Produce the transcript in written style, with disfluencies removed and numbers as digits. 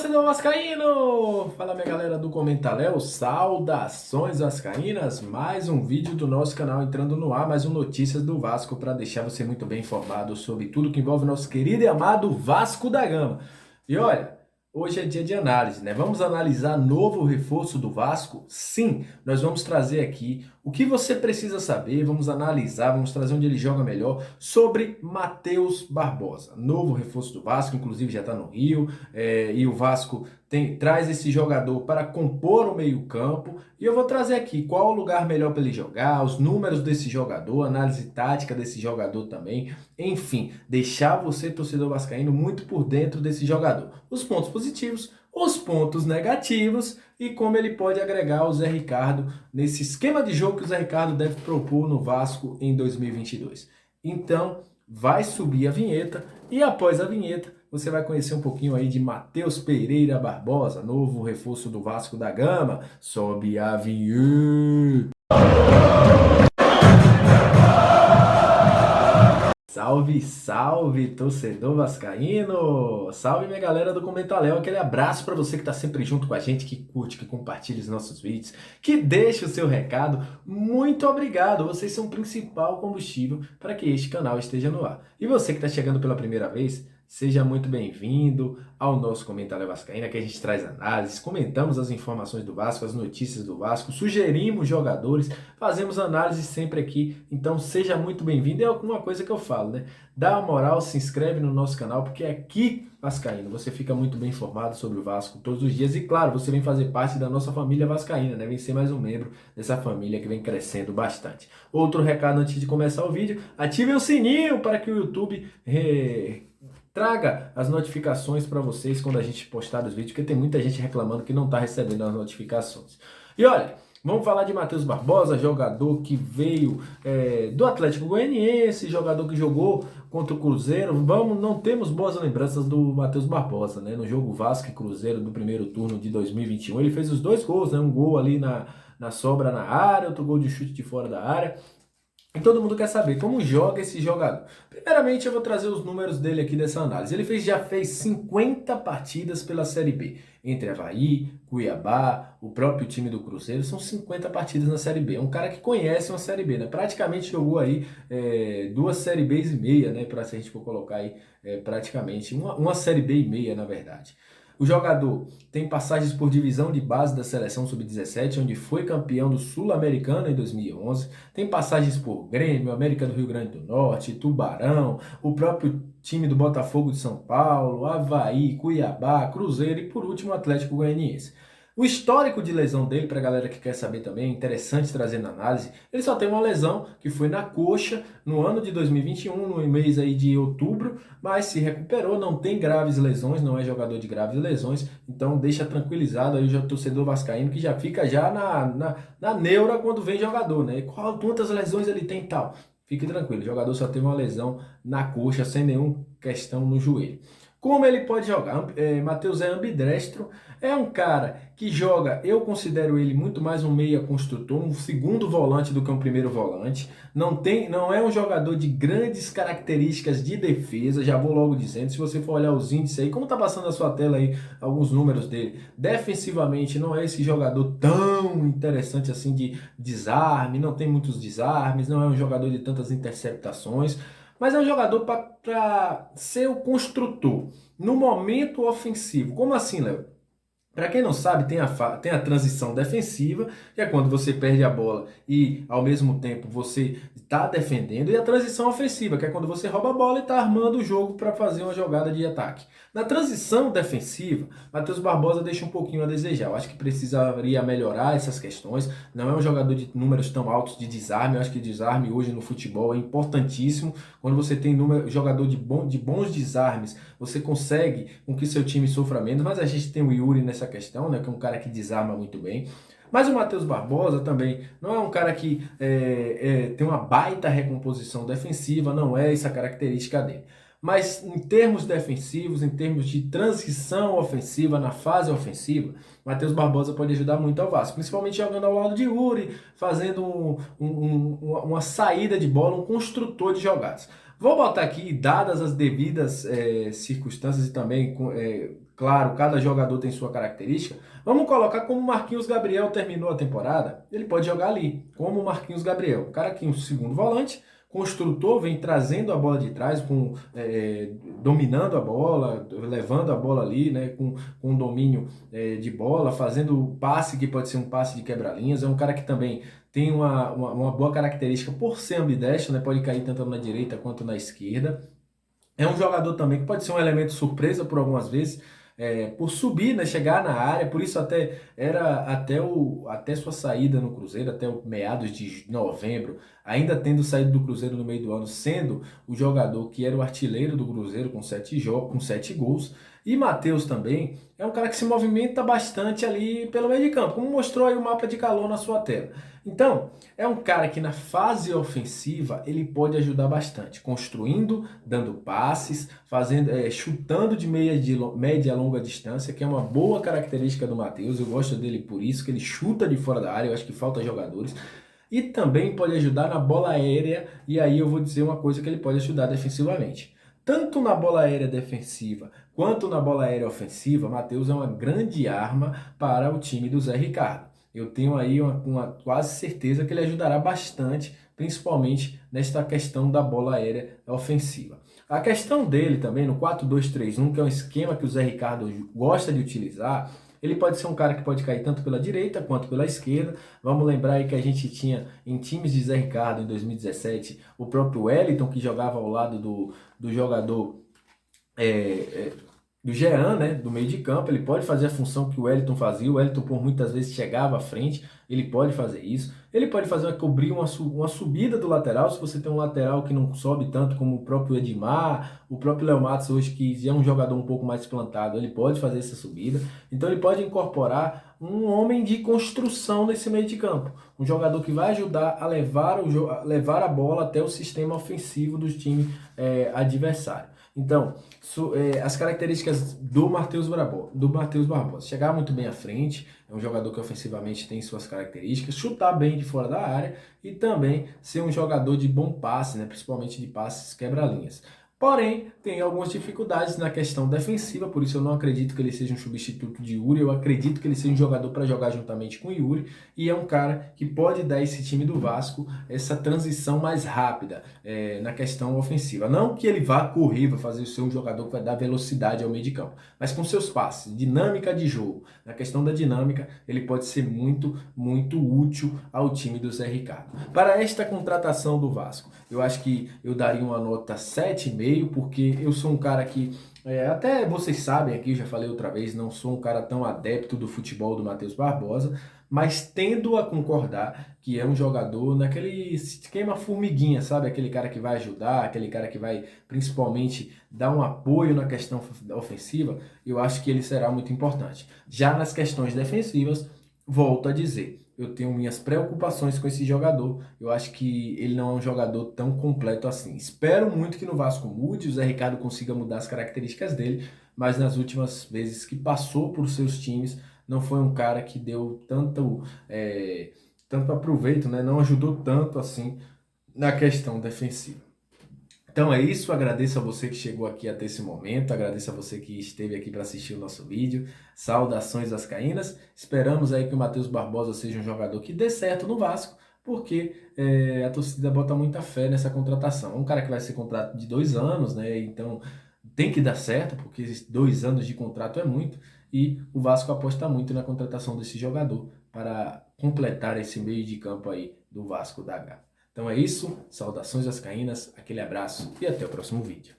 torcedor vascaíno! Fala minha galera do Comentaléu, saudações vascaínas, mais um vídeo do nosso canal entrando no ar, mais um Notícias do Vasco para deixar você muito bem informado sobre tudo que envolve nosso querido e amado Vasco da Gama. E olha, hoje é dia de análise, né? Vamos analisar novo reforço do Vasco? Sim, nós vamos trazer aqui o que você precisa saber, vamos analisar, vamos trazer onde ele joga melhor sobre Matheus Barbosa, novo reforço do Vasco, inclusive já está no Rio, e o Vasco traz esse jogador para compor o meio-campo. E eu vou trazer aqui qual o lugar melhor para ele jogar, os números desse jogador, análise tática desse jogador também. Enfim, deixar você, torcedor vascaíno, muito por dentro desse jogador. Os pontos positivos, os pontos negativos e como ele pode agregar o Zé Ricardo nesse esquema de jogo que o Zé Ricardo deve propor no Vasco em 2022. Então, vai subir a vinheta e após a vinheta você vai conhecer um pouquinho aí de Matheus Pereira Barbosa, novo reforço do Vasco da Gama. Sobe a vinheta! Salve, salve, torcedor vascaíno! Salve, minha galera do Comentaléu. Aquele abraço para você que está sempre junto com a gente, que curte, que compartilha os nossos vídeos, que deixa o seu recado. Muito obrigado! Vocês são o principal combustível para que este canal esteja no ar. E você que está chegando pela primeira vez, seja muito bem-vindo ao nosso Comentaléu Vascaína, que a gente traz análises, comentamos as informações do Vasco, as notícias do Vasco, sugerimos jogadores, fazemos análise sempre aqui, então seja muito bem-vindo. É alguma coisa que eu falo, né? Dá uma moral, se inscreve no nosso canal, porque aqui, Vascaíno, você fica muito bem informado sobre o Vasco todos os dias e, claro, você vem fazer parte da nossa família vascaína, né? Vem ser mais um membro dessa família que vem crescendo bastante. Outro recado antes de começar o vídeo, ative o sininho para que o YouTube traga as notificações para vocês quando a gente postar os vídeos, porque tem muita gente reclamando que não está recebendo as notificações. E olha, vamos falar de Matheus Barbosa, jogador que veio do Atlético Goianiense, jogador que jogou contra o Cruzeiro. Não temos boas lembranças do Matheus Barbosa, né? No jogo Vasco e Cruzeiro do primeiro turno de 2021, ele fez os dois gols, né? Um gol ali na sobra na área, outro gol de chute de fora da área. E todo mundo quer saber como joga esse jogador. Primeiramente, eu vou trazer os números dele aqui dessa análise. Ele já fez 50 partidas pela Série B. Entre Avaí, Cuiabá, o próprio time do Cruzeiro, são 50 partidas na Série B. É um cara que conhece uma Série B, né? Praticamente jogou aí duas Série Bs e meia, né? Para se a gente for colocar aí praticamente uma Série B e meia, na verdade. O jogador tem passagens por divisão de base da seleção sub-17, onde foi campeão do Sul-Americano em 2011. Tem passagens por Grêmio, América do Rio Grande do Norte, Tubarão, o próprio time do Botafogo de São Paulo, Avaí, Cuiabá, Cruzeiro e, por último, o Atlético Goianiense. O histórico de lesão dele, para a galera que quer saber também, é interessante trazer na análise, ele só tem uma lesão que foi na coxa no ano de 2021, no mês aí de outubro, mas se recuperou, não tem graves lesões, não é jogador de graves lesões, então deixa tranquilizado aí o torcedor vascaíno que já fica já na neura quando vem jogador, né? Quantas lesões ele tem e tal? Fique tranquilo, o jogador só tem uma lesão na coxa, sem nenhuma questão no joelho. Como ele pode jogar? Matheus é ambidestro, é um cara que joga, eu considero ele muito mais um meia construtor, um segundo volante do que um primeiro volante. Não é um jogador de grandes características de defesa, já vou logo dizendo. Se você for olhar os índices aí, como tá passando na sua tela aí alguns números dele, defensivamente não é esse jogador tão interessante assim de desarme, não tem muitos desarmes, não é um jogador de tantas interceptações. Mas é um jogador para ser o construtor no momento ofensivo. Como assim, Léo? Para quem não sabe, tem a transição defensiva, que é quando você perde a bola e, ao mesmo tempo, você está defendendo. E a transição ofensiva, que é quando você rouba a bola e está armando o jogo para fazer uma jogada de ataque. Na transição defensiva, Matheus Barbosa deixa um pouquinho a desejar. Eu acho que precisaria melhorar essas questões. Não é um jogador de números tão altos de desarme. Eu acho que desarme hoje no futebol é importantíssimo. Quando você tem jogador de bons desarmes, você consegue com que seu time sofra menos. Mas a gente tem o Yuri nessa questão, né, que é um cara que desarma muito bem. Mas o Matheus Barbosa também não é um cara que tem uma baita recomposição defensiva, não é essa característica dele. Mas em termos defensivos, em termos de transição ofensiva, na fase ofensiva, Matheus Barbosa pode ajudar muito ao Vasco, principalmente jogando ao lado de Yuri, fazendo uma saída de bola, um construtor de jogadas. Vou botar aqui, dadas as devidas circunstâncias e também Claro, cada jogador tem sua característica. Vamos colocar como o Marquinhos Gabriel terminou a temporada. Ele pode jogar ali, como o Marquinhos Gabriel. O cara que é um segundo volante, construtor, vem trazendo a bola de trás, dominando a bola, levando a bola ali, né, com domínio de bola, fazendo passe que pode ser um passe de quebra-linhas. É um cara que também tem uma boa característica por ser ambidestro, né, pode cair tanto na direita quanto na esquerda. É um jogador também que pode ser um elemento surpresa por algumas vezes, por subir, né, chegar na área, por isso até era até sua saída no Cruzeiro, até o meados de novembro, ainda tendo saído do Cruzeiro no meio do ano, sendo o jogador que era o artilheiro do Cruzeiro com 7 gols. E Matheus também é um cara que se movimenta bastante ali pelo meio de campo, como mostrou aí o mapa de calor na sua tela. Então, é um cara que na fase ofensiva ele pode ajudar bastante, construindo, dando passes, chutando de média a longa distância, que é uma boa característica do Matheus. Eu gosto dele por isso, que ele chuta de fora da área, eu acho que falta jogadores. E também pode ajudar na bola aérea, e aí eu vou dizer uma coisa que ele pode ajudar defensivamente. Tanto na bola aérea defensiva quanto na bola aérea ofensiva, Matheus é uma grande arma para o time do Zé Ricardo. Eu tenho aí uma quase certeza que ele ajudará bastante, principalmente nesta questão da bola aérea ofensiva. A questão dele também no 4-2-3-1, que é um esquema que o Zé Ricardo gosta de utilizar, ele pode ser um cara que pode cair tanto pela direita quanto pela esquerda. Vamos lembrar aí que a gente tinha em times de Zé Ricardo em 2017 o próprio Wellington, que jogava ao lado do jogador do Jean, né, do meio de campo. Ele pode fazer a função que o Wellington fazia. O Wellington por muitas vezes chegava à frente, ele pode fazer isso. Ele pode cobrir uma subida do lateral, se você tem um lateral que não sobe tanto como o próprio Edmar, o próprio Léo Matos hoje, que já é um jogador um pouco mais plantado, ele pode fazer essa subida. Então ele pode incorporar um homem de construção nesse meio de campo, um jogador que vai ajudar a levar a bola até o sistema ofensivo do time adversário. Então, as características do Matheus Barbosa: chegar muito bem à frente, é um jogador que ofensivamente tem suas características, chutar bem de fora da área e também ser um jogador de bom passe, né, principalmente de passes quebra-linhas. Porém, tem algumas dificuldades na questão defensiva, por isso eu não acredito que ele seja um substituto de Yuri, eu acredito que ele seja um jogador para jogar juntamente com o Yuri, e é um cara que pode dar a esse time do Vasco essa transição mais rápida na questão ofensiva. Não que ele vá correr, vai fazer ser um jogador que vai dar velocidade ao meio de campo, mas com seus passes, dinâmica de jogo. Na questão da dinâmica, ele pode ser muito, muito útil ao time do Zé Ricardo. Para esta contratação do Vasco, eu acho que eu daria uma nota 7,5, porque eu sou um cara que, até vocês sabem aqui, já falei outra vez, não sou um cara tão adepto do futebol do Matheus Barbosa, mas tendo a concordar que é um jogador naquele esquema formiguinha, sabe? Aquele cara que vai ajudar, aquele cara que vai principalmente dar um apoio na questão ofensiva, eu acho que ele será muito importante. Já nas questões defensivas, volto a dizer, eu tenho minhas preocupações com esse jogador. Eu acho que ele não é um jogador tão completo assim. Espero muito que no Vasco mude, o Zé Ricardo consiga mudar as características dele, mas nas últimas vezes que passou por seus times, não foi um cara que deu tanto aproveito, né? Não ajudou tanto assim na questão defensiva. Então é isso, agradeço a você que chegou aqui até esse momento, agradeço a você que esteve aqui para assistir o nosso vídeo. Saudações vascaínas, esperamos aí que o Matheus Barbosa seja um jogador que dê certo no Vasco, porque a torcida bota muita fé nessa contratação. É um cara que vai ser contrato de 2 anos, né? Então tem que dar certo, porque 2 anos de contrato é muito, e o Vasco aposta muito na contratação desse jogador para completar esse meio de campo aí do Vasco da Gama. Então é isso, saudações vascaínas, aquele abraço e até o próximo vídeo.